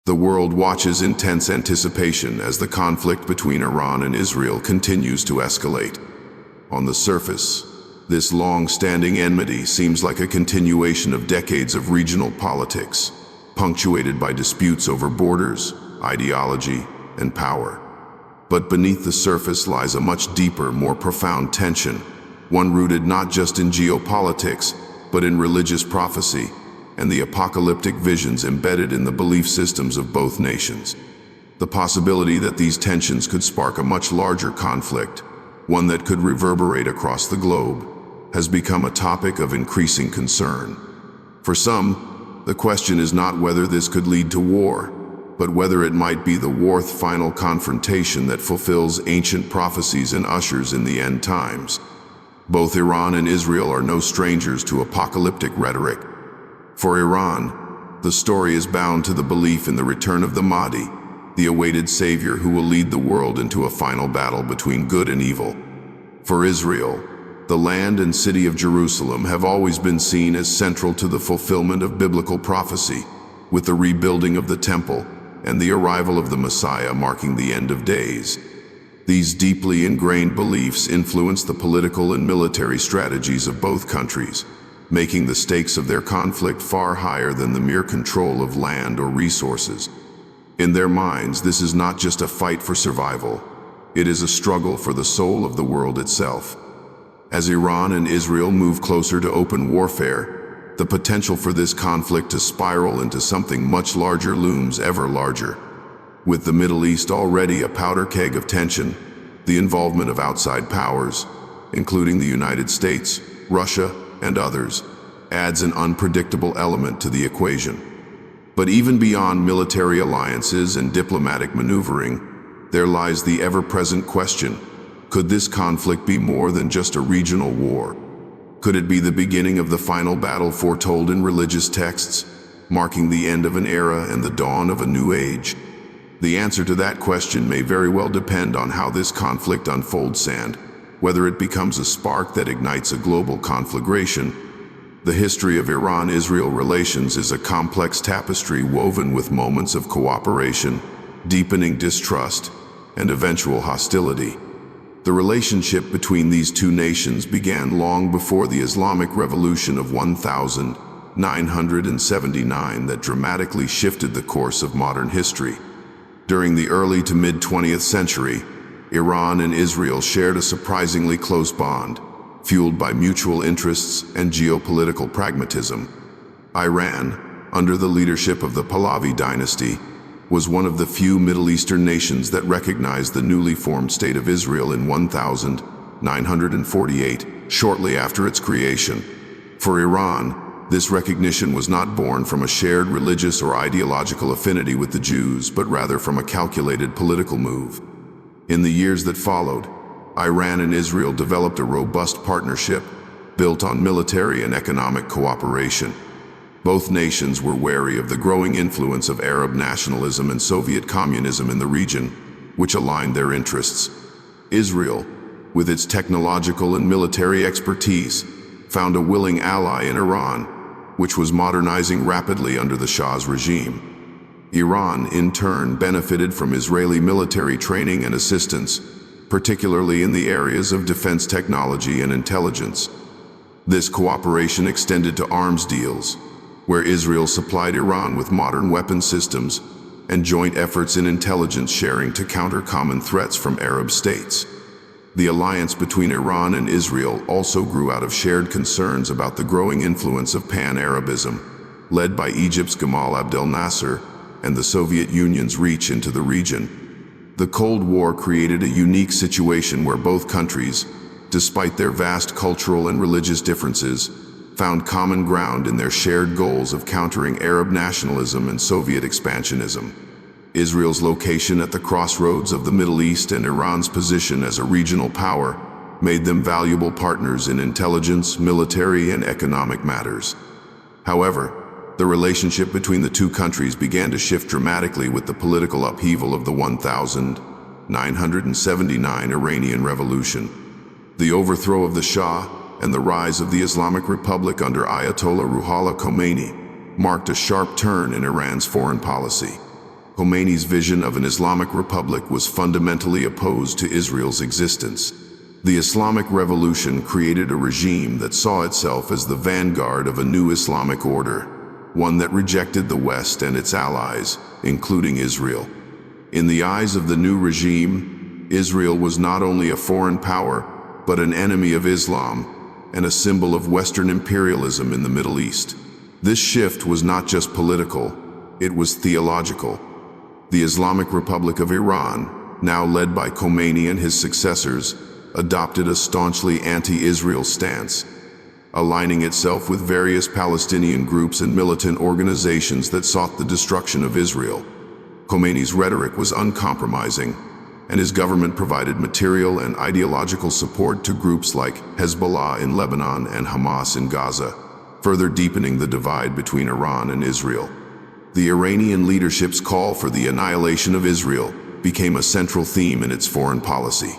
The world watches in tense anticipation as the conflict between Iran and Israel continues to escalate. On the surface, this long-standing enmity seems like a continuation of decades of regional politics, punctuated by disputes over borders, ideology, and power. But beneath the surface lies a much deeper, more profound tension, one rooted not just in geopolitics, but in religious prophecy and the apocalyptic visions embedded in the belief systems of both nations. The possibility that these tensions could spark a much larger conflict, one that could reverberate across the globe, has become a topic of increasing concern. For some, the question is not whether this could lead to war, but whether it might be the warth final confrontation that fulfills ancient prophecies and ushers in the end times. Both Iran and Israel are no strangers to apocalyptic rhetoric. For Iran, the story is bound to the belief in the return of the Mahdi, the awaited savior who will lead the world into a final battle between good and evil. For Israel, the land and city of Jerusalem have always been seen as central to the fulfillment of biblical prophecy, with the rebuilding of the temple and the arrival of the Messiah marking the end of days. These deeply ingrained beliefs influence the political and military strategies of both countries, making the stakes of their conflict far higher than the mere control of land or resources. In their minds, this is not just a fight for survival, it is a struggle for the soul of the world itself. As Iran and Israel move closer to open warfare, the potential for this conflict to spiral into something much larger looms ever larger. With the Middle East already a powder keg of tension, the involvement of outside powers, including the United States, Russia, and others, adds an unpredictable element to the equation. But even beyond military alliances and diplomatic maneuvering, there lies the ever-present question: could this conflict be more than just a regional war? Could it be the beginning of the final battle foretold in religious texts, marking the end of an era and the dawn of a new age? The answer to that question may very well depend on how this conflict unfolds and whether it becomes a spark that ignites a global conflagration. The history of Iran-Israel relations is a complex tapestry woven with moments of cooperation, deepening distrust, and eventual hostility. The relationship between these two nations began long before the Islamic Revolution of 1979 that dramatically shifted the course of modern history. During the early to mid-20th century, Iran and Israel shared a surprisingly close bond, fueled by mutual interests and geopolitical pragmatism. Iran, under the leadership of the Pahlavi dynasty, was one of the few Middle Eastern nations that recognized the newly formed State of Israel in 1948, shortly after its creation. For Iran, this recognition was not born from a shared religious or ideological affinity with the Jews, but rather from a calculated political move. In the years that followed, Iran and Israel developed a robust partnership built on military and economic cooperation. Both nations were wary of the growing influence of Arab nationalism and Soviet communism in the region, which aligned their interests. Israel, with its technological and military expertise, found a willing ally in Iran, which was modernizing rapidly under the Shah's regime. Iran, in turn, benefited from Israeli military training and assistance, particularly in the areas of defense technology and intelligence. This cooperation extended to arms deals, where Israel supplied Iran with modern weapon systems, and joint efforts in intelligence sharing to counter common threats from Arab states. The alliance between Iran and Israel also grew out of shared concerns about the growing influence of pan-Arabism, led by Egypt's Gamal Abdel Nasser and the Soviet Union's reach into the region. The Cold War created a unique situation where both countries, despite their vast cultural and religious differences, found common ground in their shared goals of countering Arab nationalism and Soviet expansionism. Israel's location at the crossroads of the Middle East and Iran's position as a regional power made them valuable partners in intelligence, military, and economic matters. However, the relationship between the two countries began to shift dramatically with the political upheaval of the 1979 Iranian Revolution. The overthrow of the Shah and the rise of the Islamic Republic under Ayatollah Ruhollah Khomeini marked a sharp turn in Iran's foreign policy. Khomeini's vision of an Islamic republic was fundamentally opposed to Israel's existence. The Islamic Revolution created a regime that saw itself as the vanguard of a new Islamic order, one that rejected the West and its allies, including Israel. In the eyes of the new regime, Israel was not only a foreign power, but an enemy of Islam and a symbol of Western imperialism in the Middle East. This shift was not just political, it was theological. The Islamic Republic of Iran, now led by Khomeini and his successors, adopted a staunchly anti-Israel stance, aligning itself with various Palestinian groups and militant organizations that sought the destruction of Israel. Khomeini's rhetoric was uncompromising, and his government provided material and ideological support to groups like Hezbollah in Lebanon and Hamas in Gaza, further deepening the divide between Iran and Israel. The Iranian leadership's call for the annihilation of Israel became a central theme in its foreign policy,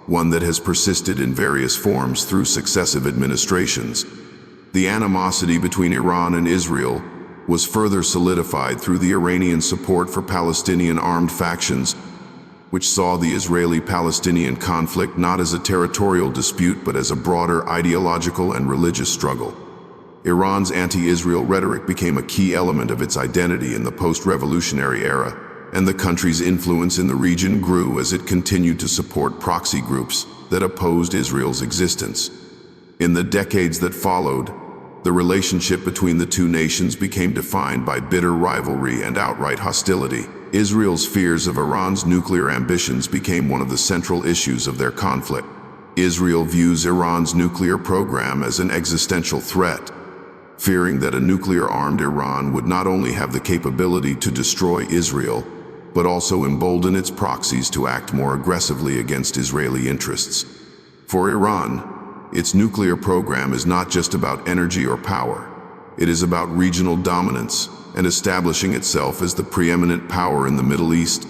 one that has persisted in various forms through successive administrations. The animosity between Iran and Israel was further solidified through the Iranian support for Palestinian armed factions, which saw the Israeli-Palestinian conflict not as a territorial dispute but as a broader ideological and religious struggle. Iran's anti-Israel rhetoric became a key element of its identity in the post-revolutionary era, and the country's influence in the region grew as it continued to support proxy groups that opposed Israel's existence. In the decades that followed, the relationship between the two nations became defined by bitter rivalry and outright hostility. Israel's fears of Iran's nuclear ambitions became one of the central issues of their conflict. Israel views Iran's nuclear program as an existential threat, fearing that a nuclear-armed Iran would not only have the capability to destroy Israel, but also embolden its proxies to act more aggressively against Israeli interests. For Iran, its nuclear program is not just about energy or power. It is about regional dominance and establishing itself as the preeminent power in the Middle East,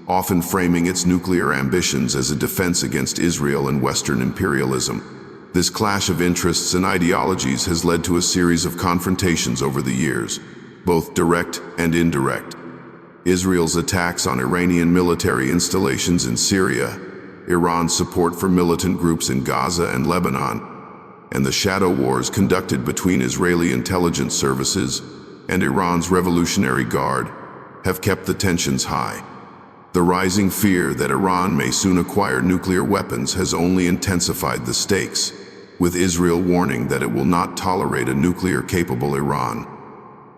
often framing its nuclear ambitions as a defense against Israel and Western imperialism. This clash of interests and ideologies has led to a series of confrontations over the years, both direct and indirect. Israel's attacks on Iranian military installations in Syria, Iran's support for militant groups in Gaza and Lebanon, and the shadow wars conducted between Israeli intelligence services and Iran's Revolutionary Guard have kept the tensions high. The rising fear that Iran may soon acquire nuclear weapons has only intensified the stakes, with Israel warning that it will not tolerate a nuclear-capable Iran.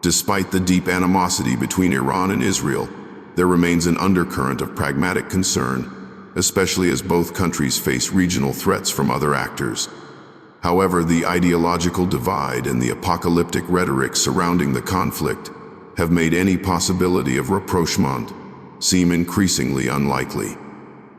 Despite the deep animosity between Iran and Israel, there remains an undercurrent of pragmatic concern, especially as both countries face regional threats from other actors. However, the ideological divide and the apocalyptic rhetoric surrounding the conflict have made any possibility of rapprochement seem increasingly unlikely.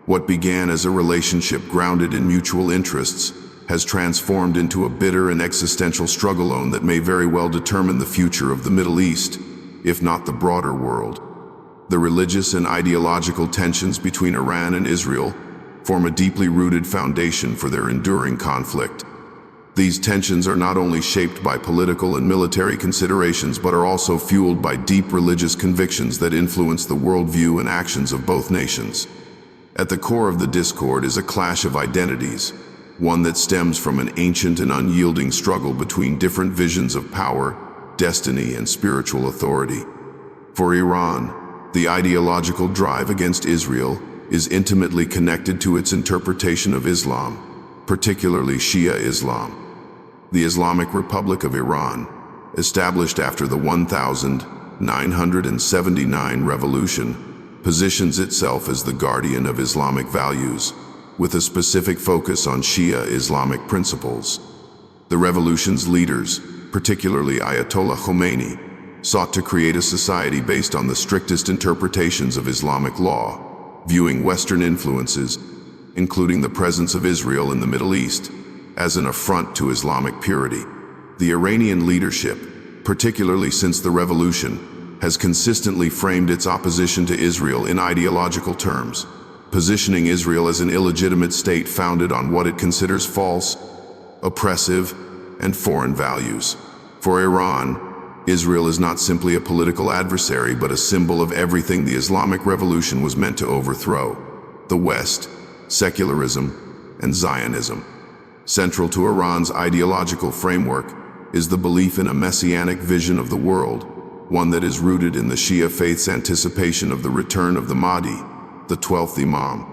What began as a relationship grounded in mutual interests has transformed into a bitter and existential struggle that may very well determine the future of the Middle East, if not the broader world. The religious and ideological tensions between Iran and Israel form a deeply rooted foundation for their enduring conflict. These tensions are not only shaped by political and military considerations, but are also fueled by deep religious convictions that influence the worldview and actions of both nations. At the core of the discord is a clash of identities, one that stems from an ancient and unyielding struggle between different visions of power, destiny, and spiritual authority. For Iran, the ideological drive against Israel is intimately connected to its interpretation of Islam, particularly Shia Islam. The Islamic Republic of Iran, established after the 1979 revolution, positions itself as the guardian of Islamic values, with a specific focus on Shia Islamic principles. The revolution's leaders, particularly Ayatollah Khomeini, sought to create a society based on the strictest interpretations of Islamic law, viewing Western influences, including the presence of Israel in the Middle East, as an affront to Islamic purity. The Iranian leadership, particularly since the revolution, has consistently framed its opposition to Israel in ideological terms, positioning Israel as an illegitimate state founded on what it considers false, oppressive, and foreign values. For Iran, Israel is not simply a political adversary, but a symbol of everything the Islamic Revolution was meant to overthrow: the West, secularism, and Zionism. Central to Iran's ideological framework is the belief in a messianic vision of the world, one that is rooted in the Shia faith's anticipation of the return of the Mahdi, the 12th Imam.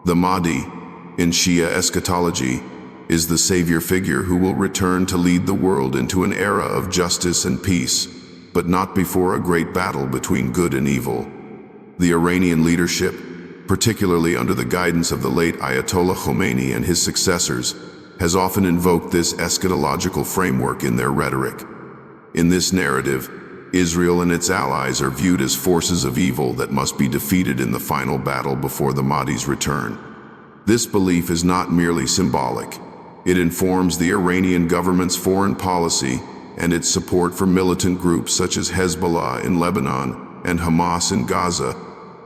The Mahdi, in Shia eschatology, is the savior figure who will return to lead the world into an era of justice and peace, but not before a great battle between good and evil. The Iranian leadership, particularly under the guidance of the late Ayatollah Khomeini and his successors, has often invoked this eschatological framework in their rhetoric. In this narrative, Israel and its allies are viewed as forces of evil that must be defeated in the final battle before the Mahdi's return. This belief is not merely symbolic. It informs the Iranian government's foreign policy and its support for militant groups such as Hezbollah in Lebanon and Hamas in Gaza,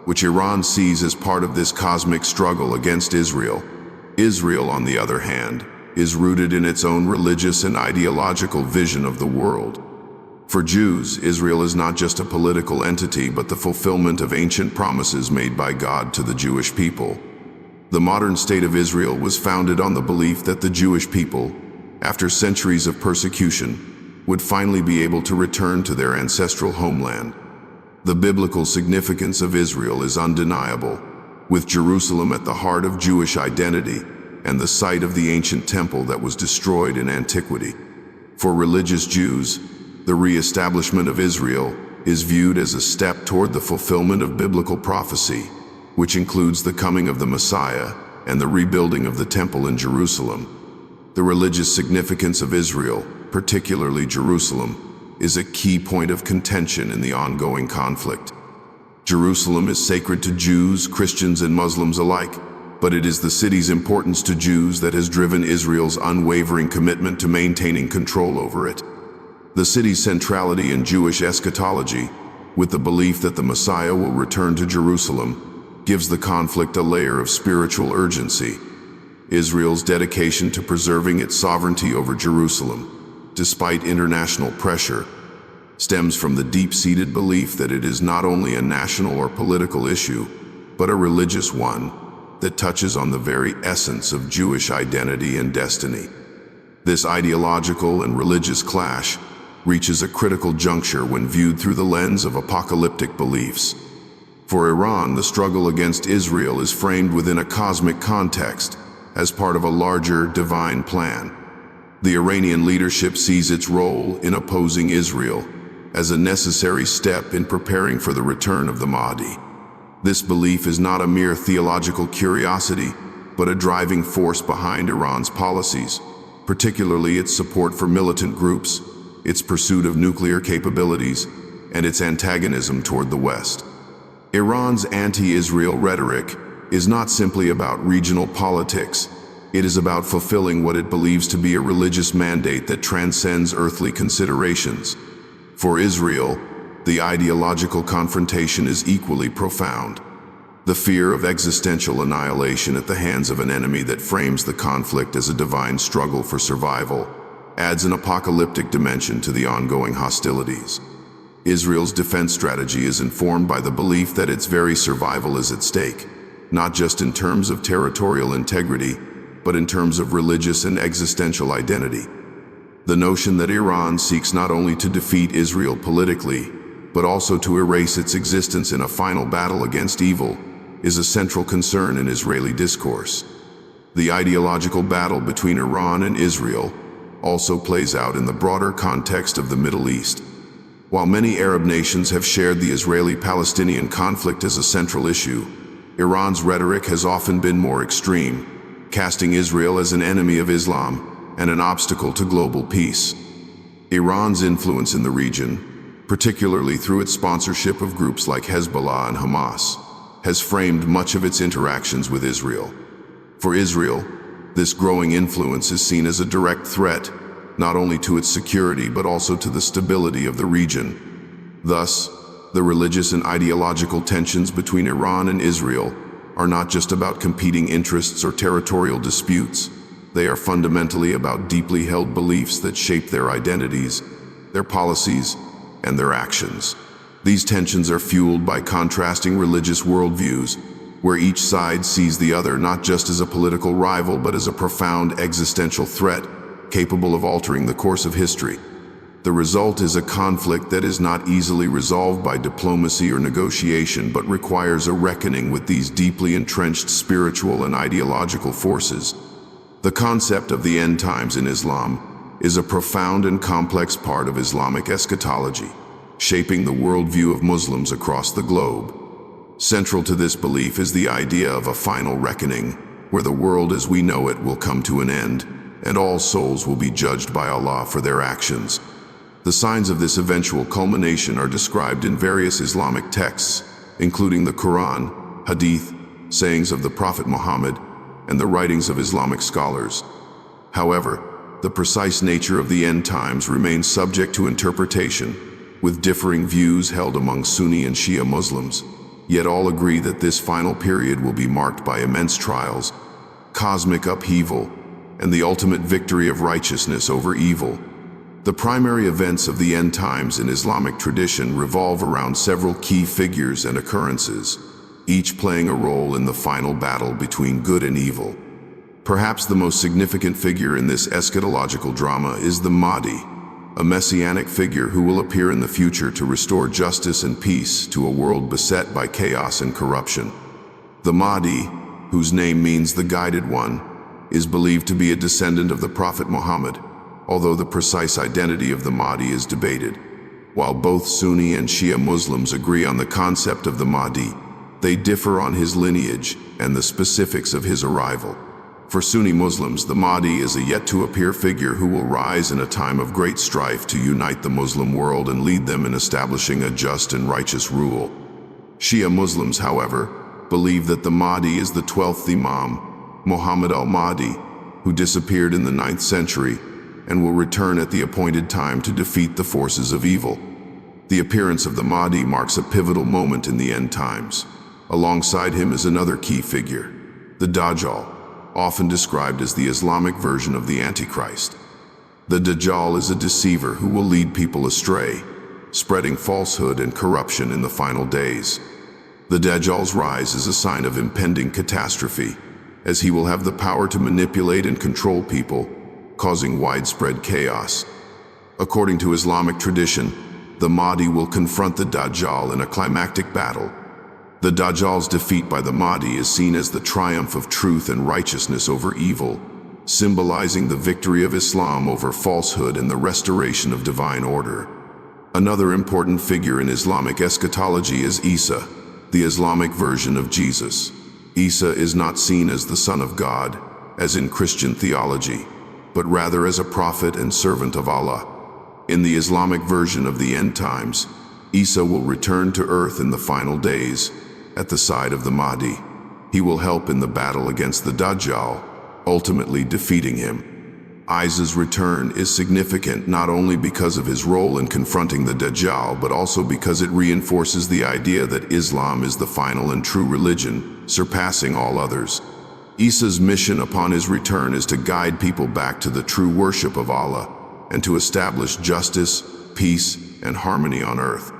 which Iran sees as part of this cosmic struggle against Israel. Israel, on the other hand, is rooted in its own religious and ideological vision of the world. For Jews, Israel is not just a political entity, but the fulfillment of ancient promises made by God to the Jewish people. The modern state of Israel was founded on the belief that the Jewish people, after centuries of persecution, would finally be able to return to their ancestral homeland. The biblical significance of Israel is undeniable, with Jerusalem at the heart of Jewish identity and the site of the ancient temple that was destroyed in antiquity. For religious Jews, the re-establishment of Israel is viewed as a step toward the fulfillment of biblical prophecy, which includes the coming of the Messiah and the rebuilding of the temple in Jerusalem. The religious significance of Israel, particularly Jerusalem, is a key point of contention in the ongoing conflict. Jerusalem is sacred to Jews, Christians, and Muslims alike, but it is the city's importance to Jews that has driven Israel's unwavering commitment to maintaining control over it. The city's centrality in Jewish eschatology, with the belief that the Messiah will return to Jerusalem, gives the conflict a layer of spiritual urgency. Israel's dedication to preserving its sovereignty over Jerusalem, despite international pressure, stems from the deep-seated belief that it is not only a national or political issue, but a religious one that touches on the very essence of Jewish identity and destiny. This ideological and religious clash reaches a critical juncture when viewed through the lens of apocalyptic beliefs. For Iran, the struggle against Israel is framed within a cosmic context, as part of a larger divine plan. The Iranian leadership sees its role in opposing Israel as a necessary step in preparing for the return of the Mahdi. This belief is not a mere theological curiosity, but a driving force behind Iran's policies, particularly its support for militant groups, its pursuit of nuclear capabilities, and its antagonism toward the West. Iran's anti-Israel rhetoric is not simply about regional politics. It is about fulfilling what it believes to be a religious mandate that transcends earthly considerations. For Israel, the ideological confrontation is equally profound. The fear of existential annihilation at the hands of an enemy that frames the conflict as a divine struggle for survival adds an apocalyptic dimension to the ongoing hostilities. Israel's defense strategy is informed by the belief that its very survival is at stake, not just in terms of territorial integrity, but in terms of religious and existential identity. The notion that Iran seeks not only to defeat Israel politically, but also to erase its existence in a final battle against evil, is a central concern in Israeli discourse. The ideological battle between Iran and Israel also plays out in the broader context of the Middle East. While many Arab nations have shared the Israeli-Palestinian conflict as a central issue, Iran's rhetoric has often been more extreme, casting Israel as an enemy of Islam and an obstacle to global peace. Iran's influence in the region, particularly through its sponsorship of groups like Hezbollah and Hamas, has framed much of its interactions with Israel. For Israel, this growing influence is seen as a direct threat, not only to its security but also to the stability of the region. Thus, the religious and ideological tensions between Iran and Israel are not just about competing interests or territorial disputes. They are fundamentally about deeply held beliefs that shape their identities, their policies, and their actions. These tensions are fueled by contrasting religious worldviews, where each side sees the other not just as a political rival but as a profound existential threat capable of altering the course of history. The result is a conflict that is not easily resolved by diplomacy or negotiation, but requires a reckoning with these deeply entrenched spiritual and ideological forces. The concept of the end times in Islam is a profound and complex part of Islamic eschatology, shaping the worldview of Muslims across the globe. Central to this belief is the idea of a final reckoning, where the world as we know it will come to an end, and all souls will be judged by Allah for their actions. The signs of this eventual culmination are described in various Islamic texts, including the Quran, Hadith, sayings of the Prophet Muhammad, and the writings of Islamic scholars. However, the precise nature of the end times remains subject to interpretation, with differing views held among Sunni and Shia Muslims, yet all agree that this final period will be marked by immense trials, cosmic upheaval, and the ultimate victory of righteousness over evil. The primary events of the end times in Islamic tradition revolve around several key figures and occurrences, each playing a role in the final battle between good and evil. Perhaps the most significant figure in this eschatological drama is the Mahdi, a messianic figure who will appear in the future to restore justice and peace to a world beset by chaos and corruption. The Mahdi, whose name means the Guided One, is believed to be a descendant of the Prophet Muhammad, although the precise identity of the Mahdi is debated. While both Sunni and Shia Muslims agree on the concept of the Mahdi, they differ on his lineage and the specifics of his arrival. For Sunni Muslims, the Mahdi is a yet-to-appear figure who will rise in a time of great strife to unite the Muslim world and lead them in establishing a just and righteous rule. Shia Muslims, however, believe that the Mahdi is the 12th Imam, Muhammad al-Mahdi, who disappeared in the 9th century and will return at the appointed time to defeat the forces of evil. The appearance of the Mahdi marks a pivotal moment in the end times. Alongside him is another key figure, the Dajjal, often described as the Islamic version of the Antichrist. The Dajjal is a deceiver who will lead people astray, spreading falsehood and corruption in the final days. The Dajjal's rise is a sign of impending catastrophe, as he will have the power to manipulate and control people, causing widespread chaos. According to Islamic tradition, the Mahdi will confront the Dajjal in a climactic battle. The Dajjal's defeat by the Mahdi is seen as the triumph of truth and righteousness over evil, symbolizing the victory of Islam over falsehood and the restoration of divine order. Another important figure in Islamic eschatology is Isa, the Islamic version of Jesus. Isa is not seen as the Son of God, as in Christian theology, but rather as a prophet and servant of Allah. In the Islamic version of the end times, Isa will return to earth in the final days, at the side of the Mahdi. He will help in the battle against the Dajjal, ultimately defeating him. Isa's return is significant not only because of his role in confronting the Dajjal, but also because it reinforces the idea that Islam is the final and true religion, surpassing all others. Isa's mission upon his return is to guide people back to the true worship of Allah and to establish justice, peace, and harmony on earth.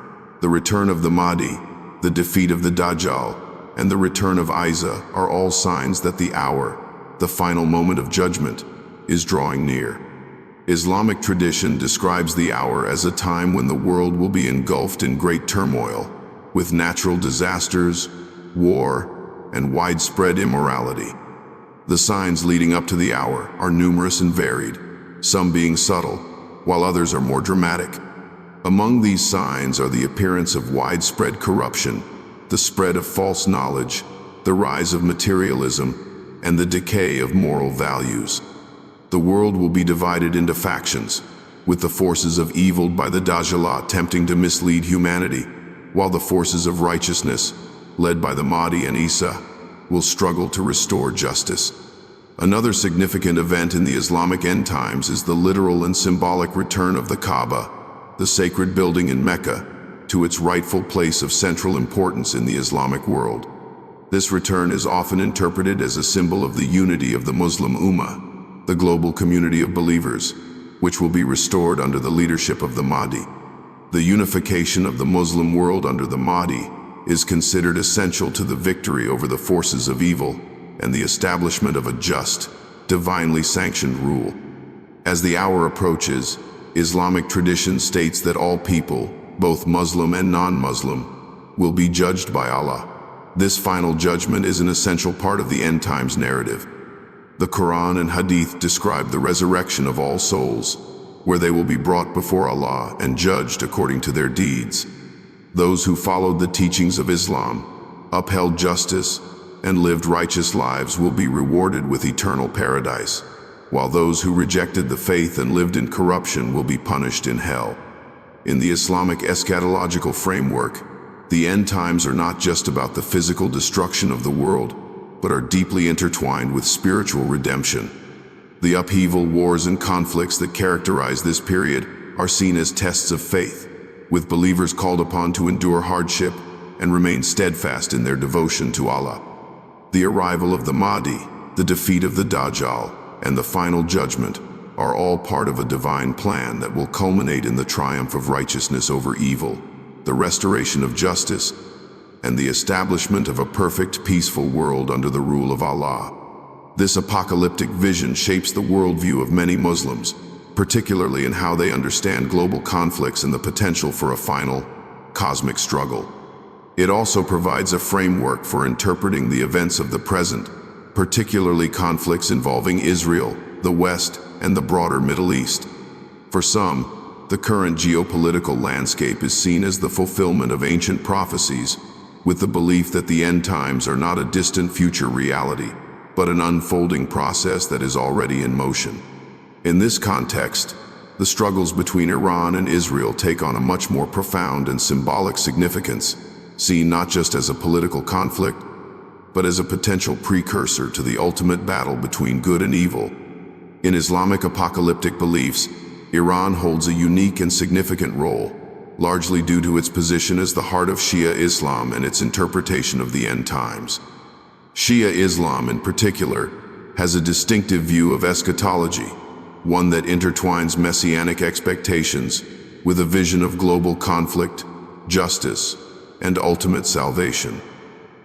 The return of the Mahdi, the defeat of the Dajjal, and the return of Isa are all signs that the hour, the final moment of judgment, is drawing near. Islamic tradition describes the hour as a time when the world will be engulfed in great turmoil, with natural disasters, war, and widespread immorality. The signs leading up to the hour are numerous and varied, some being subtle, while others are more dramatic. Among these signs are the appearance of widespread corruption, the spread of false knowledge, the rise of materialism, and the decay of moral values. The world will be divided into factions, with the forces of evil by the Dajjal attempting to mislead humanity, while the forces of righteousness, led by the Mahdi and Isa, will struggle to restore justice. Another significant event in the Islamic end times is the literal and symbolic return of the Kaaba, the sacred building in Mecca, to its rightful place of central importance in the Islamic world. This return is often interpreted as a symbol of the unity of the Muslim Ummah, the global community of believers, which will be restored under the leadership of the Mahdi. The unification of the Muslim world under the Mahdi is considered essential to the victory over the forces of evil and the establishment of a just, divinely sanctioned rule. As the hour approaches, Islamic tradition states that all people, both Muslim and non-Muslim, will be judged by Allah. This final judgment is an essential part of the end times narrative. The Quran and Hadith describe the resurrection of all souls, where they will be brought before Allah and judged according to their deeds. Those who followed the teachings of Islam, upheld justice, and lived righteous lives will be rewarded with eternal paradise, while those who rejected the faith and lived in corruption will be punished in hell. In the Islamic eschatological framework, the end times are not just about the physical destruction of the world, but are deeply intertwined with spiritual redemption. The upheaval, wars, and conflicts that characterize this period are seen as tests of faith, with believers called upon to endure hardship and remain steadfast in their devotion to Allah. The arrival of the Mahdi, the defeat of the Dajjal, and the final judgment are all part of a divine plan that will culminate in the triumph of righteousness over evil, the restoration of justice, and the establishment of a perfect, peaceful world under the rule of Allah. This apocalyptic vision shapes the worldview of many Muslims, particularly in how they understand global conflicts and the potential for a final, cosmic struggle. It also provides a framework for interpreting the events of the present, particularly conflicts involving Israel, the West, and the broader Middle East. For some, the current geopolitical landscape is seen as the fulfillment of ancient prophecies, with the belief that the end times are not a distant future reality, but an unfolding process that is already in motion. In this context, the struggles between Iran and Israel take on a much more profound and symbolic significance, seen not just as a political conflict, but as a potential precursor to the ultimate battle between good and evil. In Islamic apocalyptic beliefs, Iran holds a unique and significant role, largely due to its position as the heart of Shia Islam and its interpretation of the end times. Shia Islam, in particular, has a distinctive view of eschatology, one that intertwines messianic expectations with a vision of global conflict, justice, and ultimate salvation.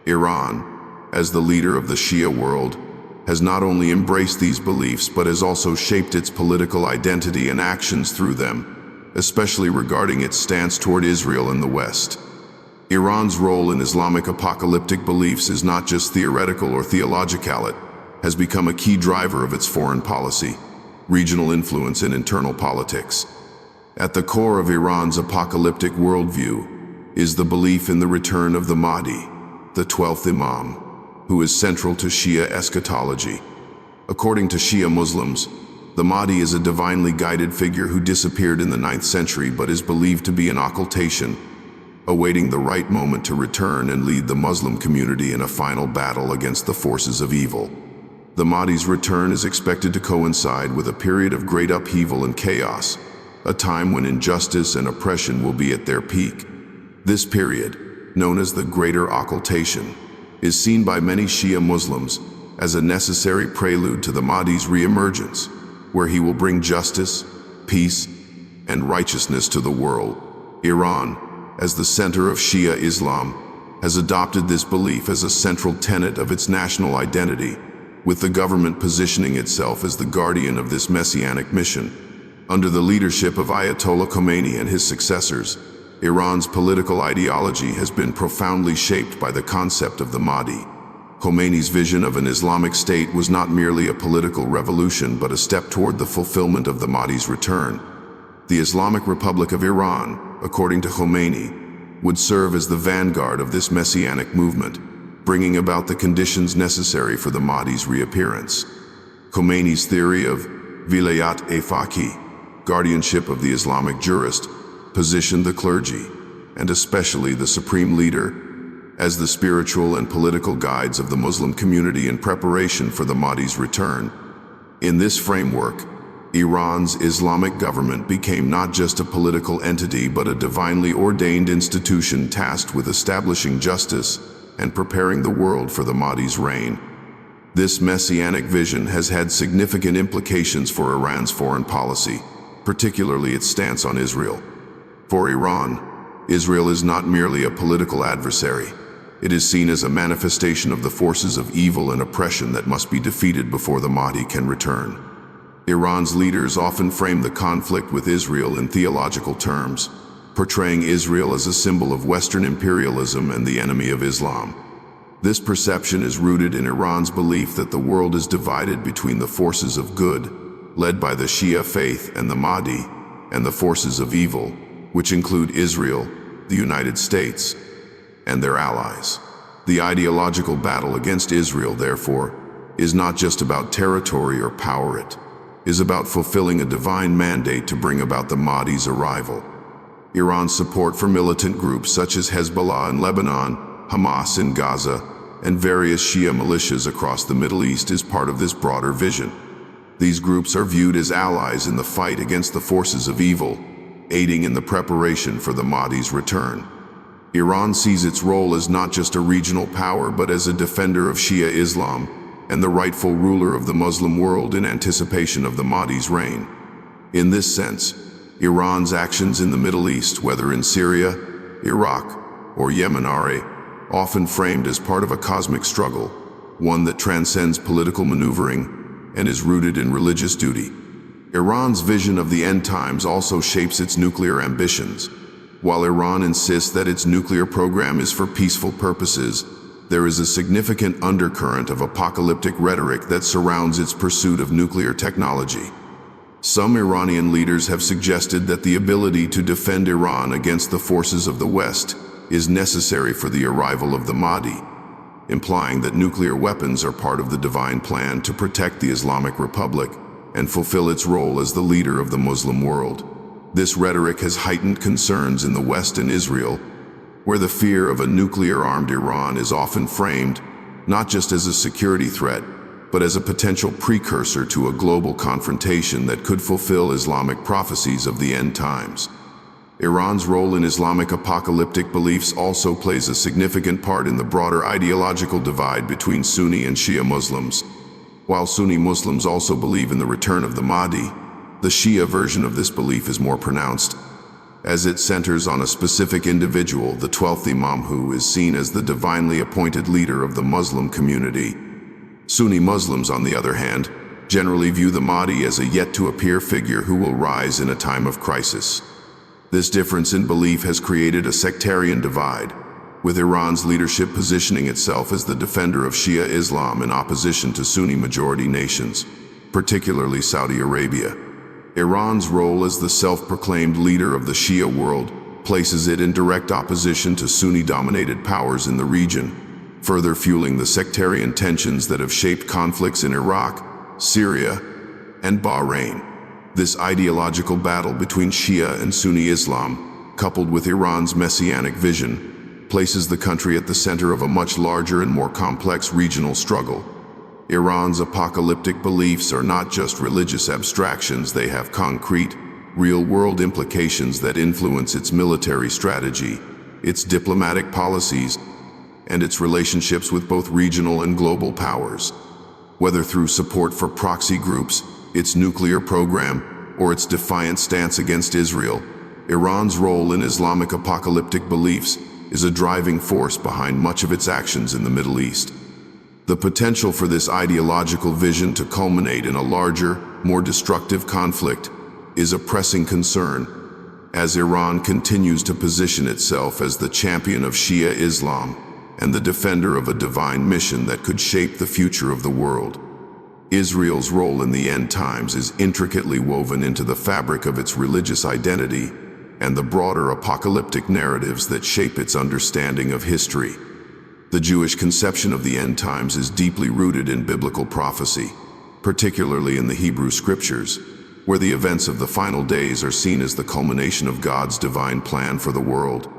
Iran, as the leader of the Shia world, has not only embraced these beliefs but has also shaped its political identity and actions through them, especially regarding its stance toward Israel and the West. Iran's role in Islamic apocalyptic beliefs is not just theoretical or theological, it has become a key driver of its foreign policy, regional influence, and internal politics. At the core of Iran's apocalyptic worldview is the belief in the return of the Mahdi, the 12th Imam, who is central to Shia eschatology. According to Shia Muslims, the Mahdi is a divinely guided figure who disappeared in the 9th century but is believed to be an occultation, awaiting the right moment to return and lead the Muslim community in a final battle against the forces of evil. The Mahdi's return is expected to coincide with a period of great upheaval and chaos, a time when injustice and oppression will be at their peak. This period, known as the Greater Occultation, is seen by many Shia Muslims as a necessary prelude to the Mahdi's re-emergence, where he will bring justice, peace, and righteousness to the world. Iran, as the center of Shia Islam, has adopted this belief as a central tenet of its national identity, with the government positioning itself as the guardian of this messianic mission. Under the leadership of Ayatollah Khomeini and his successors, Iran's political ideology has been profoundly shaped by the concept of the Mahdi. Khomeini's vision of an Islamic state was not merely a political revolution but a step toward the fulfillment of the Mahdi's return. The Islamic Republic of Iran, according to Khomeini, would serve as the vanguard of this messianic movement, bringing about the conditions necessary for the Mahdi's reappearance. Khomeini's theory of vilayat-e-faqih, guardianship of the Islamic jurist, positioned the clergy, and especially the supreme leader, as the spiritual and political guides of the Muslim community in preparation for the Mahdi's return. In this framework, Iran's Islamic government became not just a political entity but a divinely ordained institution tasked with establishing justice and preparing the world for the Mahdi's reign. This messianic vision has had significant implications for Iran's foreign policy, particularly its stance on Israel. For Iran, Israel is not merely a political adversary. It is seen as a manifestation of the forces of evil and oppression that must be defeated before the Mahdi can return. Iran's leaders often frame the conflict with Israel in theological terms, portraying Israel as a symbol of Western imperialism and the enemy of Islam. This perception is rooted in Iran's belief that the world is divided between the forces of good, led by the Shia faith and the Mahdi, and the forces of evil, which include Israel, the United States, and their allies. The ideological battle against Israel, therefore, is not just about territory or power, it is about fulfilling a divine mandate to bring about the Mahdi's arrival. Iran's support for militant groups such as Hezbollah in Lebanon, Hamas in Gaza, and various Shia militias across the Middle East is part of this broader vision. These groups are viewed as allies in the fight against the forces of evil, aiding in the preparation for the Mahdi's return. Iran sees its role as not just a regional power, but as a defender of Shia Islam and the rightful ruler of the Muslim world in anticipation of the Mahdi's reign. In this sense, Iran's actions in the Middle East, whether in Syria, Iraq, or Yemen, are often framed as part of a cosmic struggle, one that transcends political maneuvering and is rooted in religious duty. Iran's vision of the end times also shapes its nuclear ambitions. While Iran insists that its nuclear program is for peaceful purposes, there is a significant undercurrent of apocalyptic rhetoric that surrounds its pursuit of nuclear technology. Some Iranian leaders have suggested that the ability to defend Iran against the forces of the West is necessary for the arrival of the Mahdi, implying that nuclear weapons are part of the divine plan to protect the Islamic Republic and fulfill its role as the leader of the Muslim world. This rhetoric has heightened concerns in the West and Israel, where the fear of a nuclear-armed Iran is often framed not just as a security threat, but as a potential precursor to a global confrontation that could fulfill Islamic prophecies of the end times. Iran's role in Islamic apocalyptic beliefs also plays a significant part in the broader ideological divide between Sunni and Shia Muslims. While Sunni Muslims also believe in the return of the Mahdi, the Shia version of this belief is more pronounced, as it centers on a specific individual, the 12th Imam, who is seen as the divinely appointed leader of the Muslim community. Sunni Muslims, on the other hand, generally view the Mahdi as a yet-to-appear figure who will rise in a time of crisis. This difference in belief has created a sectarian divide, with Iran's leadership positioning itself as the defender of Shia Islam in opposition to Sunni-majority nations, particularly Saudi Arabia. Iran's role as the self-proclaimed leader of the Shia world places it in direct opposition to Sunni-dominated powers in the region, further fueling the sectarian tensions that have shaped conflicts in Iraq, Syria, and Bahrain. This ideological battle between Shia and Sunni Islam, coupled with Iran's messianic vision, places the country at the center of a much larger and more complex regional struggle. Iran's apocalyptic beliefs are not just religious abstractions, they have concrete, real-world implications that influence its military strategy, its diplomatic policies, and its relationships with both regional and global powers. Whether through support for proxy groups, its nuclear program, or its defiant stance against Israel, Iran's role in Islamic apocalyptic beliefs is a driving force behind much of its actions in the Middle East. The potential for this ideological vision to culminate in a larger, more destructive conflict is a pressing concern, as Iran continues to position itself as the champion of Shia Islam and the defender of a divine mission that could shape the future of the world. Israel's role in the end times is intricately woven into the fabric of its religious identity and the broader apocalyptic narratives that shape its understanding of history. The Jewish conception of the end times is deeply rooted in biblical prophecy, particularly in the Hebrew scriptures, where the events of the final days are seen as the culmination of God's divine plan for the world.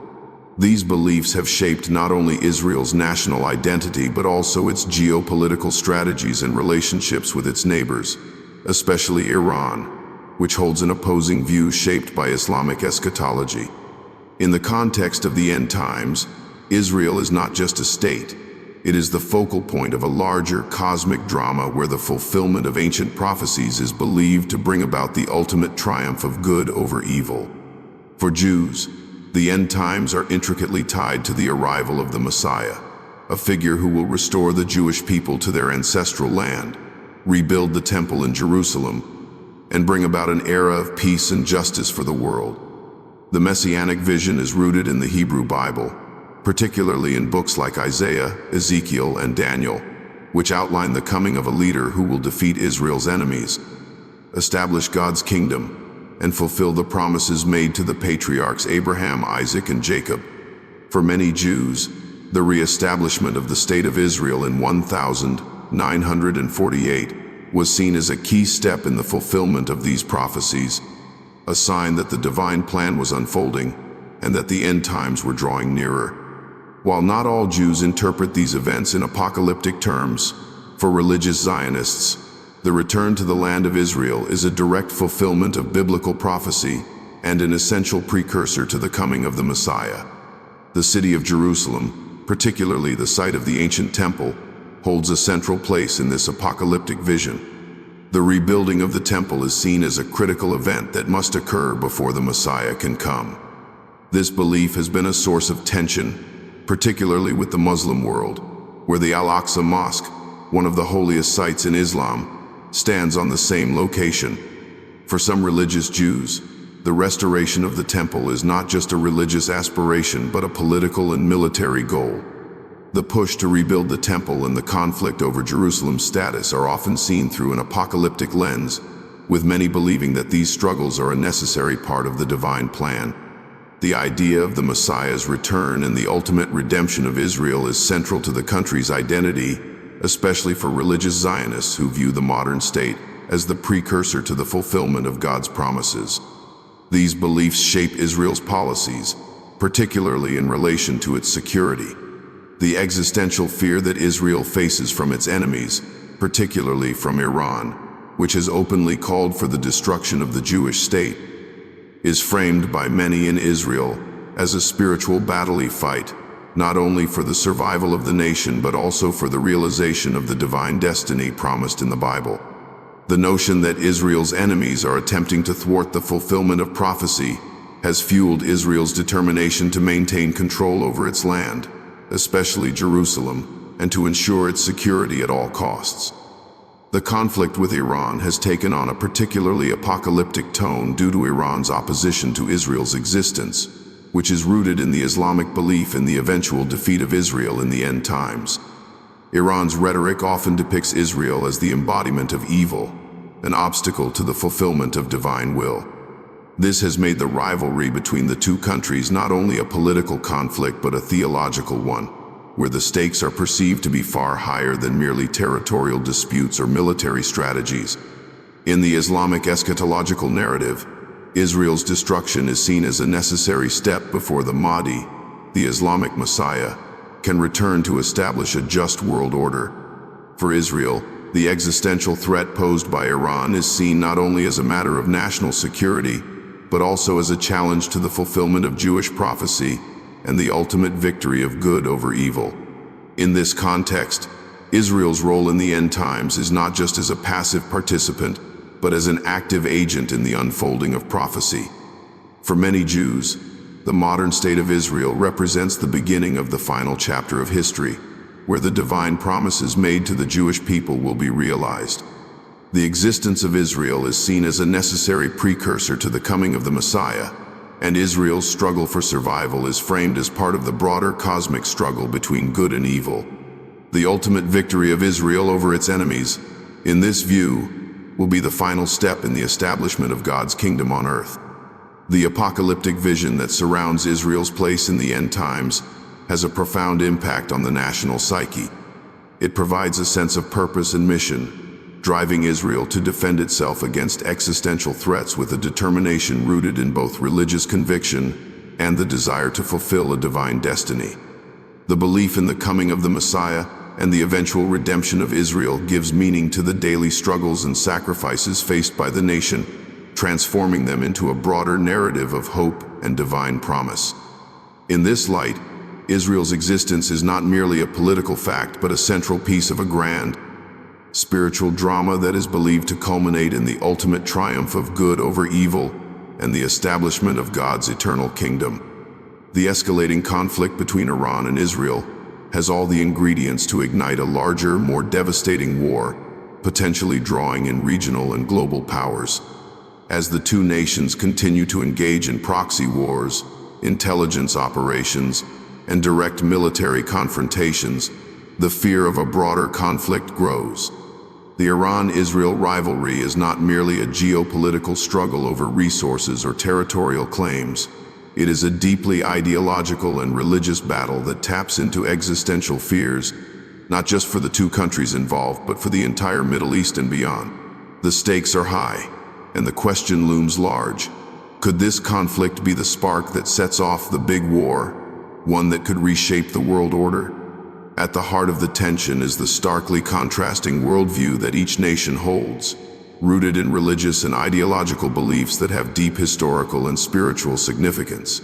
These beliefs have shaped not only Israel's national identity, but also its geopolitical strategies and relationships with its neighbors, especially Iran, which holds an opposing view shaped by Islamic eschatology. In the context of the end times, Israel is not just a state, it is the focal point of a larger cosmic drama where the fulfillment of ancient prophecies is believed to bring about the ultimate triumph of good over evil. For Jews, the end times are intricately tied to the arrival of the Messiah, a figure who will restore the Jewish people to their ancestral land, rebuild the temple in Jerusalem, and bring about an era of peace and justice for the world. The messianic vision is rooted in the Hebrew Bible, particularly in books like Isaiah, Ezekiel, and Daniel, which outline the coming of a leader who will defeat Israel's enemies, establish God's kingdom, and fulfill the promises made to the patriarchs Abraham, Isaac, and Jacob. For many Jews, the re-establishment of the State of Israel in 1948 was seen as a key step in the fulfillment of these prophecies, a sign that the divine plan was unfolding and that the end times were drawing nearer. While not all Jews interpret these events in apocalyptic terms, for religious Zionists, the return to the land of Israel is a direct fulfillment of biblical prophecy and an essential precursor to the coming of the Messiah. The city of Jerusalem, particularly the site of the ancient temple, holds a central place in this apocalyptic vision. The rebuilding of the temple is seen as a critical event that must occur before the Messiah can come. This belief has been a source of tension, particularly with the Muslim world, where the Al-Aqsa Mosque, one of the holiest sites in Islam, stands on the same location. For some religious Jews, the restoration of the temple is not just a religious aspiration but a political and military goal. The push to rebuild the temple and the conflict over Jerusalem's status are often seen through an apocalyptic lens, with many believing that these struggles are a necessary part of the divine plan. The idea of the Messiah's return and the ultimate redemption of Israel is central to the country's identity, especially for religious Zionists who view the modern state as the precursor to the fulfillment of God's promises. These beliefs shape Israel's policies, particularly in relation to its security. The existential fear that Israel faces from its enemies, particularly from Iran, which has openly called for the destruction of the Jewish state, is framed by many in Israel as a spiritual battle fight, not only for the survival of the nation but also for the realization of the divine destiny promised in the Bible. The notion that Israel's enemies are attempting to thwart the fulfillment of prophecy has fueled Israel's determination to maintain control over its land, especially Jerusalem, and to ensure its security at all costs. The conflict with Iran has taken on a particularly apocalyptic tone due to Iran's opposition to Israel's existence, which is rooted in the Islamic belief in the eventual defeat of Israel in the end times. Iran's rhetoric often depicts Israel as the embodiment of evil, an obstacle to the fulfillment of divine will. This has made the rivalry between the two countries not only a political conflict but a theological one, where the stakes are perceived to be far higher than merely territorial disputes or military strategies. In the Islamic eschatological narrative, Israel's destruction is seen as a necessary step before the Mahdi, the Islamic Messiah, can return to establish a just world order. For Israel, the existential threat posed by Iran is seen not only as a matter of national security, but also as a challenge to the fulfillment of Jewish prophecy and the ultimate victory of good over evil. In this context, Israel's role in the end times is not just as a passive participant, but as an active agent in the unfolding of prophecy. For many Jews, the modern state of Israel represents the beginning of the final chapter of history, where the divine promises made to the Jewish people will be realized. The existence of Israel is seen as a necessary precursor to the coming of the Messiah, and Israel's struggle for survival is framed as part of the broader cosmic struggle between good and evil. The ultimate victory of Israel over its enemies, in this view, will be the final step in the establishment of God's kingdom on earth. The apocalyptic vision that surrounds Israel's place in the end times has a profound impact on the national psyche. It provides a sense of purpose and mission, driving Israel to defend itself against existential threats with a determination rooted in both religious conviction and the desire to fulfill a divine destiny. The belief in the coming of the Messiah and the eventual redemption of Israel gives meaning to the daily struggles and sacrifices faced by the nation, transforming them into a broader narrative of hope and divine promise. In this light, Israel's existence is not merely a political fact but a central piece of a grand, spiritual drama that is believed to culminate in the ultimate triumph of good over evil and the establishment of God's eternal kingdom. The escalating conflict between Iran and Israel has all the ingredients to ignite a larger, more devastating war, potentially drawing in regional and global powers. As the two nations continue to engage in proxy wars, intelligence operations, and direct military confrontations, the fear of a broader conflict grows. The Iran-Israel rivalry is not merely a geopolitical struggle over resources or territorial claims. It is a deeply ideological and religious battle that taps into existential fears, not just for the two countries involved, but for the entire Middle East and beyond. The stakes are high, and the question looms large. Could this conflict be the spark that sets off the big war, one that could reshape the world order? At the heart of the tension is the starkly contrasting worldview that each nation holds, rooted in religious and ideological beliefs that have deep historical and spiritual significance.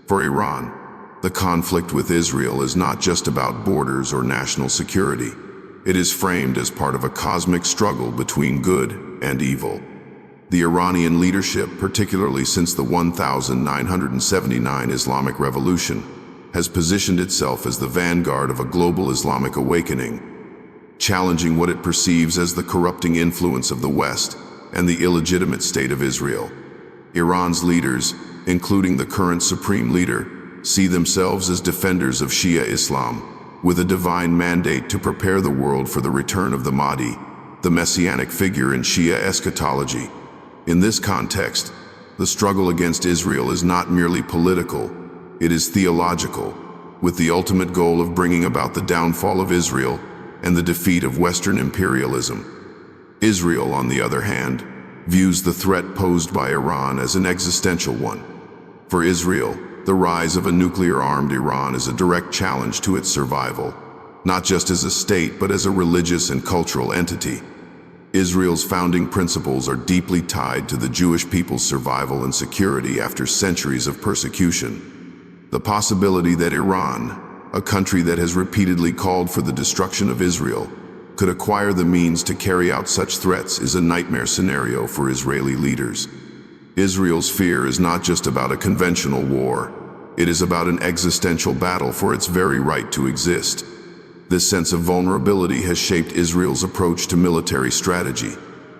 For Iran, the conflict with Israel is not just about borders or national security. It is framed as part of a cosmic struggle between good and evil. The Iranian leadership, particularly since the 1979 Islamic Revolution, has positioned itself as the vanguard of a global Islamic awakening, challenging what it perceives as the corrupting influence of the West and the illegitimate state of Israel. Iran's leaders, including the current supreme leader, see themselves as defenders of Shia Islam, with a divine mandate to prepare the world for the return of the Mahdi, the messianic figure in Shia eschatology. In this context, the struggle against Israel is not merely political, it is theological, with the ultimate goal of bringing about the downfall of Israel and the defeat of Western imperialism. Israel, on the other hand, views the threat posed by Iran as an existential one. For Israel, the rise of a nuclear-armed Iran is a direct challenge to its survival, not just as a state but as a religious and cultural entity. Israel's founding principles are deeply tied to the Jewish people's survival and security after centuries of persecution. The possibility that Iran, a country that has repeatedly called for the destruction of Israel, could acquire the means to carry out such threats is a nightmare scenario for Israeli leaders. Israel's fear is not just about a conventional war, it is about an existential battle for its very right to exist. This sense of vulnerability has shaped Israel's approach to military strategy,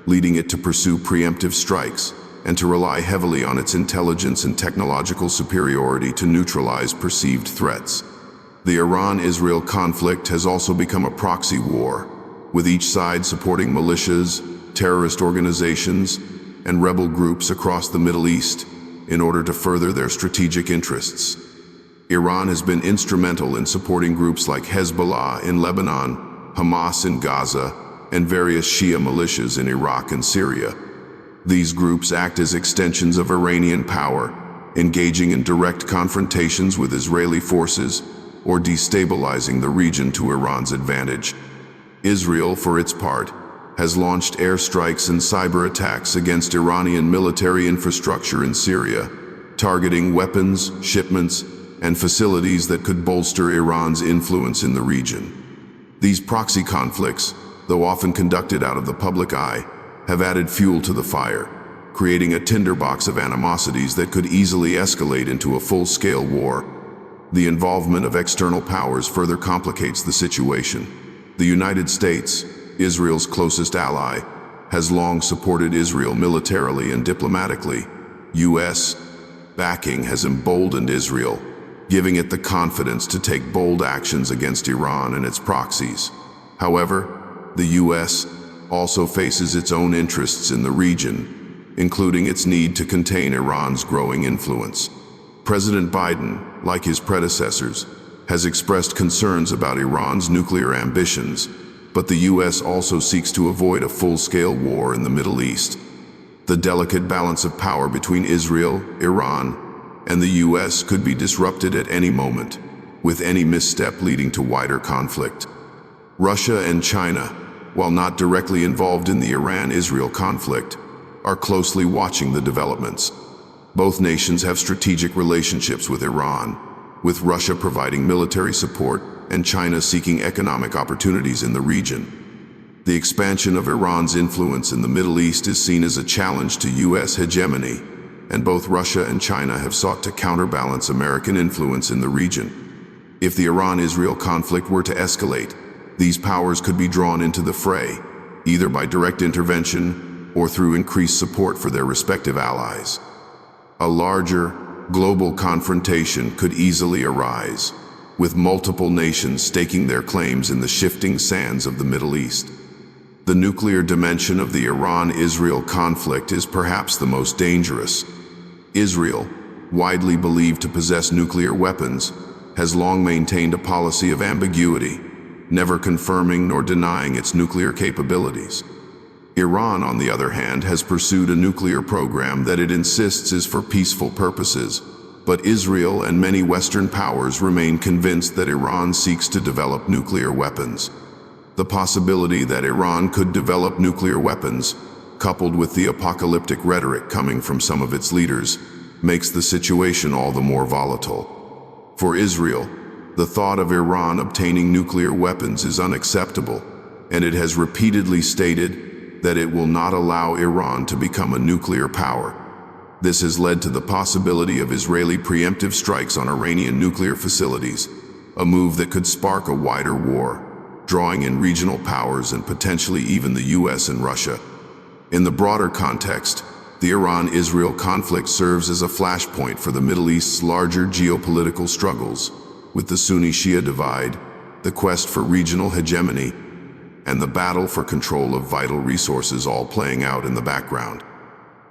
leading it to pursue preemptive strikes and to rely heavily on its intelligence and technological superiority to neutralize perceived threats. The Iran-Israel conflict has also become a proxy war, with each side supporting militias, terrorist organizations, and rebel groups across the Middle East in order to further their strategic interests. Iran has been instrumental in supporting groups like Hezbollah in Lebanon, Hamas in Gaza, and various Shia militias in Iraq and Syria. These groups act as extensions of Iranian power, engaging in direct confrontations with Israeli forces or destabilizing the region to Iran's advantage. Israel, for its part, has launched airstrikes and cyber attacks against Iranian military infrastructure in Syria, targeting weapons, shipments, and facilities that could bolster Iran's influence in the region. These proxy conflicts, though often conducted out of the public eye, have added fuel to the fire, creating a tinderbox of animosities that could easily escalate into a full-scale war. The involvement of external powers further complicates the situation. The United States, Israel's closest ally, has long supported Israel militarily and diplomatically. U.S. backing has emboldened Israel, giving it the confidence to take bold actions against Iran and its proxies. However, the U.S. also faces its own interests in the region, including its need to contain Iran's growing influence. President Biden, like his predecessors, has expressed concerns about Iran's nuclear ambitions, but the U.S. also seeks to avoid a full-scale war in the Middle East. The delicate balance of power between Israel, Iran, and the U.S. could be disrupted at any moment, with any misstep leading to wider conflict. Russia and China, while not directly involved in the Iran-Israel conflict, are closely watching the developments. Both nations have strategic relationships with Iran, with Russia providing military support and China seeking economic opportunities in the region. The expansion of Iran's influence in the Middle East is seen as a challenge to U.S. hegemony, and both Russia and China have sought to counterbalance American influence in the region. If the Iran-Israel conflict were to escalate, these powers could be drawn into the fray, either by direct intervention or through increased support for their respective allies. A larger, global confrontation could easily arise, with multiple nations staking their claims in the shifting sands of the Middle East. The nuclear dimension of the Iran-Israel conflict is perhaps the most dangerous. Israel, widely believed to possess nuclear weapons, has long maintained a policy of ambiguity, never confirming nor denying its nuclear capabilities. Iran, on the other hand, has pursued a nuclear program that it insists is for peaceful purposes, but Israel and many Western powers remain convinced that Iran seeks to develop nuclear weapons. The possibility that Iran could develop nuclear weapons, coupled with the apocalyptic rhetoric coming from some of its leaders, makes the situation all the more volatile. For Israel, the thought of Iran obtaining nuclear weapons is unacceptable, and it has repeatedly stated that it will not allow Iran to become a nuclear power. This has led to the possibility of Israeli preemptive strikes on Iranian nuclear facilities, a move that could spark a wider war, drawing in regional powers and potentially even the US and Russia. In the broader context, the Iran-Israel conflict serves as a flashpoint for the Middle East's larger geopolitical struggles, with the Sunni-Shia divide, the quest for regional hegemony, and the battle for control of vital resources all playing out in the background.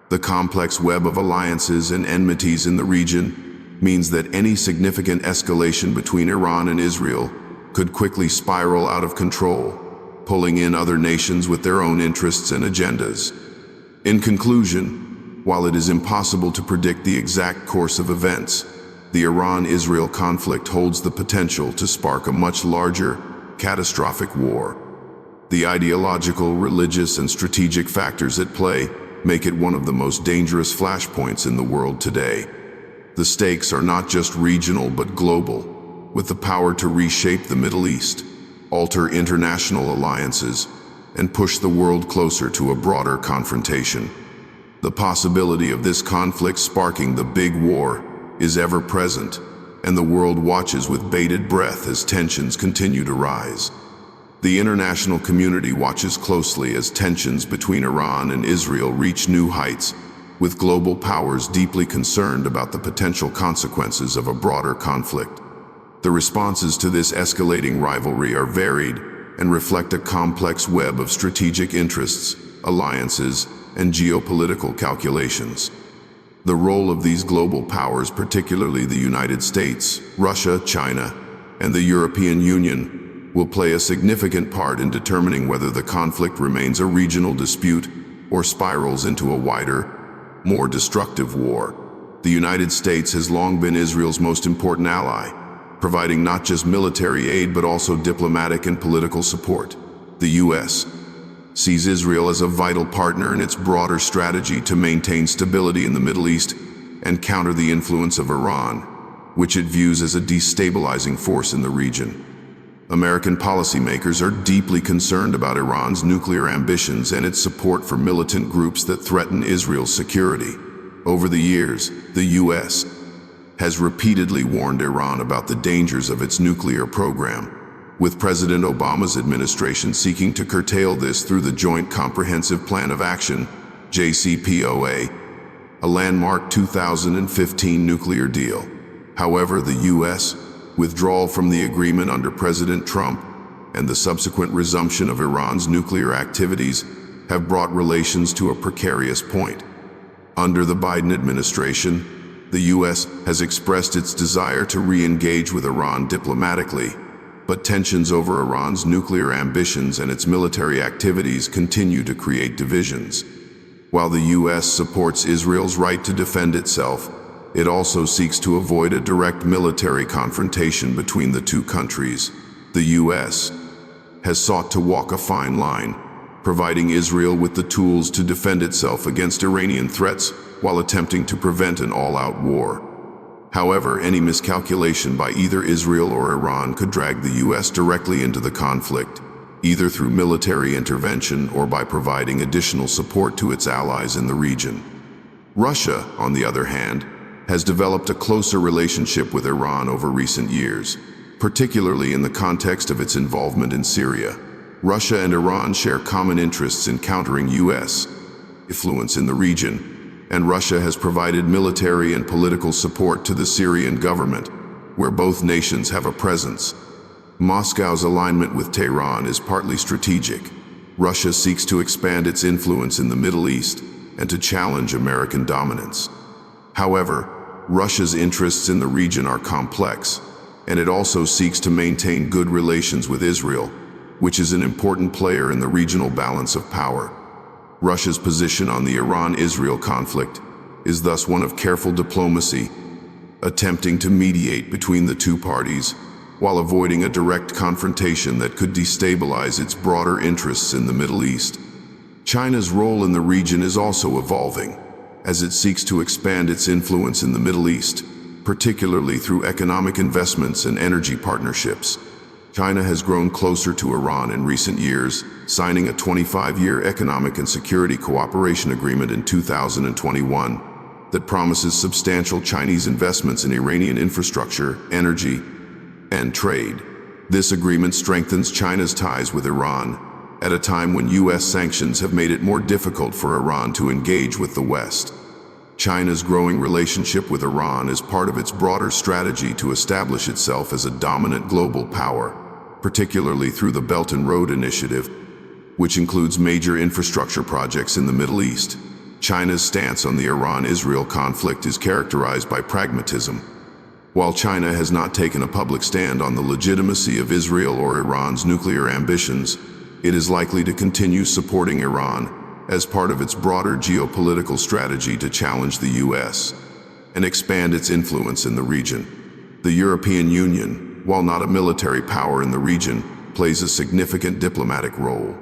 The complex web of alliances and enmities in the region means that any significant escalation between Iran and Israel could quickly spiral out of control, pulling in other nations with their own interests and agendas. In conclusion, while it is impossible to predict the exact course of events, the Iran-Israel conflict holds the potential to spark a much larger, catastrophic war. The ideological, religious, and strategic factors at play make it one of the most dangerous flashpoints in the world today. The stakes are not just regional but global, with the power to reshape the Middle East, alter international alliances, and push the world closer to a broader confrontation. The possibility of this conflict sparking the big war is ever present, and the world watches with bated breath as tensions continue to rise. The international community watches closely as tensions between Iran and Israel reach new heights, with global powers deeply concerned about the potential consequences of a broader conflict. The responses to this escalating rivalry are varied and reflect a complex web of strategic interests, alliances, and geopolitical calculations. The role of these global powers, particularly the United States, Russia, China, and the European Union, will play a significant part in determining whether the conflict remains a regional dispute or spirals into a wider, more destructive war. The United States has long been Israel's most important ally, providing not just military aid but also diplomatic and political support. The U.S. sees Israel as a vital partner in its broader strategy to maintain stability in the Middle East and counter the influence of Iran, which it views as a destabilizing force in the region. American policymakers are deeply concerned about Iran's nuclear ambitions and its support for militant groups that threaten Israel's security. Over the years, the U.S. has repeatedly warned Iran about the dangers of its nuclear program, with President Obama's administration seeking to curtail this through the Joint Comprehensive Plan of Action, JCPOA, a landmark 2015 nuclear deal. However, the U.S. withdrawal from the agreement under President Trump and the subsequent resumption of Iran's nuclear activities have brought relations to a precarious point. Under the Biden administration, the U.S. has expressed its desire to re-engage with Iran diplomatically, but tensions over Iran's nuclear ambitions and its military activities continue to create divisions. While the U.S. supports Israel's right to defend itself, it also seeks to avoid a direct military confrontation between the two countries. The U.S. has sought to walk a fine line, providing Israel with the tools to defend itself against Iranian threats while attempting to prevent an all-out war. However, any miscalculation by either Israel or Iran could drag the U.S. directly into the conflict, either through military intervention or by providing additional support to its allies in the region. Russia, on the other hand, has developed a closer relationship with Iran over recent years, particularly in the context of its involvement in Syria. Russia and Iran share common interests in countering U.S. influence in the region, and Russia has provided military and political support to the Syrian government, where both nations have a presence. Moscow's alignment with Tehran is partly strategic. Russia seeks to expand its influence in the Middle East and to challenge American dominance. However, Russia's interests in the region are complex, and it also seeks to maintain good relations with Israel, which is an important player in the regional balance of power. Russia's position on the Iran-Israel conflict is thus one of careful diplomacy, attempting to mediate between the two parties while avoiding a direct confrontation that could destabilize its broader interests in the Middle East. China's role in the region is also evolving, as it seeks to expand its influence in the Middle East, particularly through economic investments and energy partnerships. China has grown closer to Iran in recent years, signing a 25-year economic and security cooperation agreement in 2021 that promises substantial Chinese investments in Iranian infrastructure, energy, and trade. This agreement strengthens China's ties with Iran at a time when U.S. sanctions have made it more difficult for Iran to engage with the West. China's growing relationship with Iran is part of its broader strategy to establish itself as a dominant global power, particularly through the Belt and Road Initiative, which includes major infrastructure projects in the Middle East. China's stance on the Iran-Israel conflict is characterized by pragmatism. While China has not taken a public stand on the legitimacy of Israel or Iran's nuclear ambitions, it is likely to continue supporting Iran as part of its broader geopolitical strategy to challenge the U.S. and expand its influence in the region. The European Union, while not a military power in the region, plays a significant diplomatic role.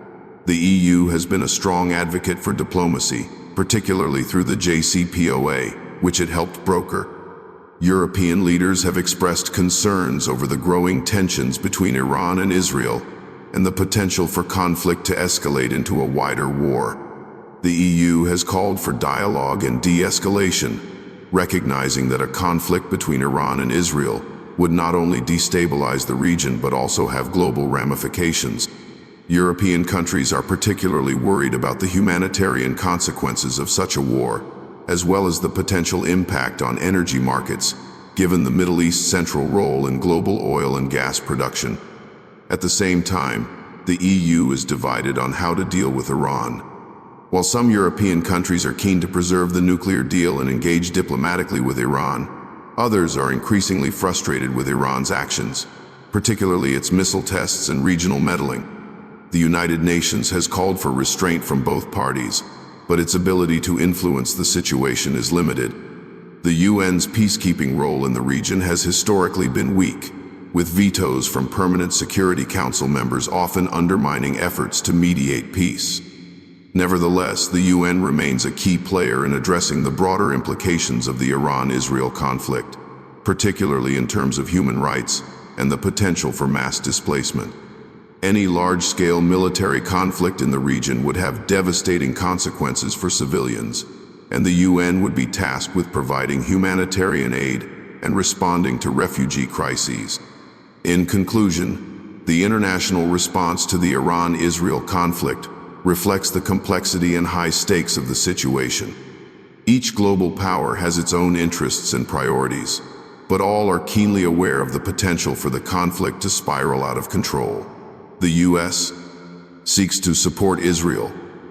The EU has been a strong advocate for diplomacy, particularly through the JCPOA, which it helped broker. European leaders have expressed concerns over the growing tensions between Iran and Israel and the potential for conflict to escalate into a wider war. The EU has called for dialogue and de-escalation, recognizing that a conflict between Iran and Israel would not only destabilize the region but also have global ramifications. European countries are particularly worried about the humanitarian consequences of such a war, as well as the potential impact on energy markets, given the Middle East's central role in global oil and gas production. At the same time, the EU is divided on how to deal with Iran. While some European countries are keen to preserve the nuclear deal and engage diplomatically with Iran, others are increasingly frustrated with Iran's actions, particularly its missile tests and regional meddling. The United Nations has called for restraint from both parties, but its ability to influence the situation is limited. The UN's peacekeeping role in the region has historically been weak, with vetoes from permanent Security Council members often undermining efforts to mediate peace. Nevertheless, the UN remains a key player in addressing the broader implications of the Iran-Israel conflict, particularly in terms of human rights and the potential for mass displacement. Any large-scale military conflict in the region would have devastating consequences for civilians, and the UN would be tasked with providing humanitarian aid and responding to refugee crises. In conclusion, the international response to the Iran-Israel conflict reflects the complexity and high stakes of the situation. Each global power has its own interests and priorities, but all are keenly aware of the potential for the conflict to spiral out of control. The U.S. seeks to support Israel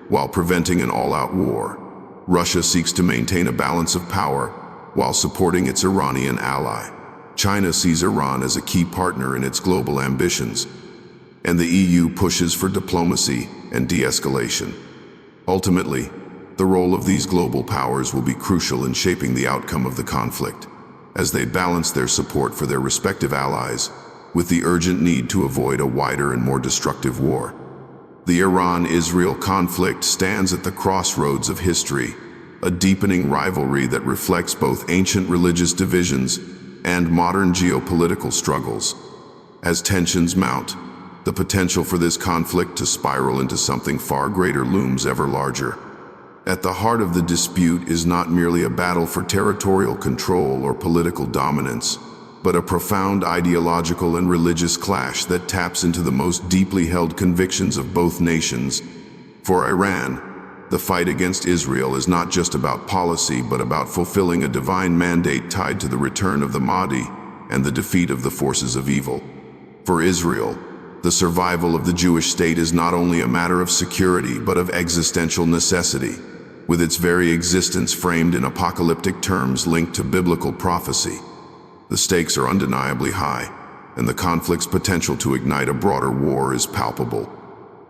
while preventing an all-out war. Russia seeks to maintain a balance of power while supporting its Iranian ally. China sees Iran as a key partner in its global ambitions, and the EU pushes for diplomacy and de-escalation. Ultimately, the role of these global powers will be crucial in shaping the outcome of the conflict, as they balance their support for their respective allies with the urgent need to avoid a wider and more destructive war. The Iran-Israel conflict stands at the crossroads of history, a deepening rivalry that reflects both ancient religious divisions and modern geopolitical struggles. As tensions mount, the potential for this conflict to spiral into something far greater looms ever larger. At the heart of the dispute is not merely a battle for territorial control or political dominance, but a profound ideological and religious clash that taps into the most deeply held convictions of both nations. For Iran, the fight against Israel is not just about policy, but about fulfilling a divine mandate tied to the return of the Mahdi and the defeat of the forces of evil. For Israel, the survival of the Jewish state is not only a matter of security, but of existential necessity, with its very existence framed in apocalyptic terms linked to biblical prophecy. The stakes are undeniably high, and the conflict's potential to ignite a broader war is palpable.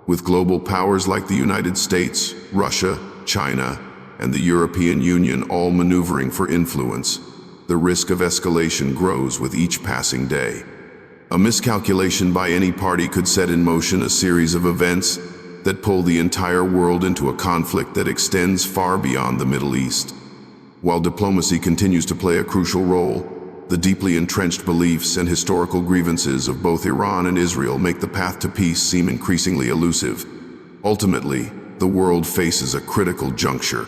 With global powers like the United States, Russia, China, and the European Union all maneuvering for influence, the risk of escalation grows with each passing day. A miscalculation by any party could set in motion a series of events that pull the entire world into a conflict that extends far beyond the Middle East. While diplomacy continues to play a crucial role, the deeply entrenched beliefs and historical grievances of both Iran and Israel make the path to peace seem increasingly elusive. Ultimately, the world faces a critical juncture.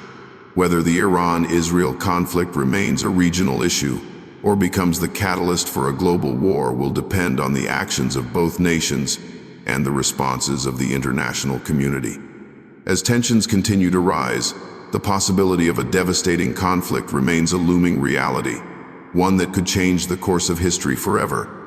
Whether the Iran-Israel conflict remains a regional issue or becomes the catalyst for a global war will depend on the actions of both nations and the responses of the international community. As tensions continue to rise, the possibility of a devastating conflict remains a looming reality, one that could change the course of history forever.